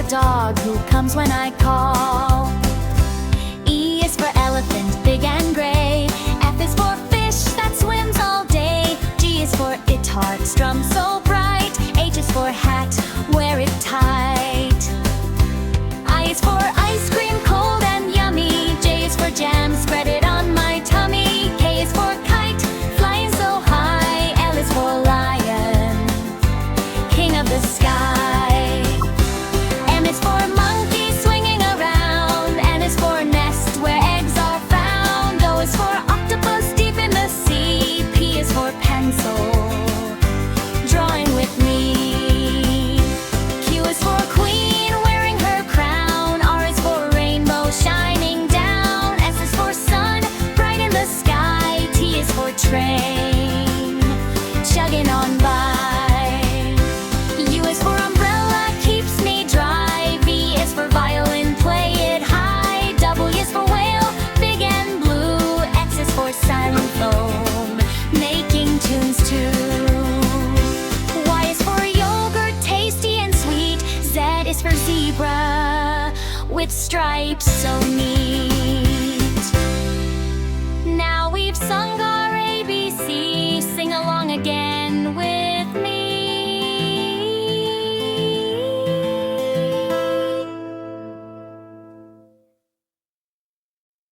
dog who comes when I call. E is for elephant, big and gray. F is for fish that swims all day. G is for guitar, strum so bright. H is for hat, wear it tight. I is for ice cream, cold and yummy. J is for jam, spread it on my tummy. K is for kite, flying so high. L is for lion, king of the sky. M is for monkey swinging around. N is for nest where eggs are found. O is for octopus deep in the sea. P is for pencil, drawing with me. Q is for queen wearing her crown. R is for rainbow shining down. S is for sun bright in the sky. T is for train chugging on by. U is for umbrella, keeps me dry. V is for violin, play it high. W is for whale, big and blue. X is for xylophone, making tunes too. Y is for yogurt, tasty and sweet. Z is for zebra, with stripes so neat.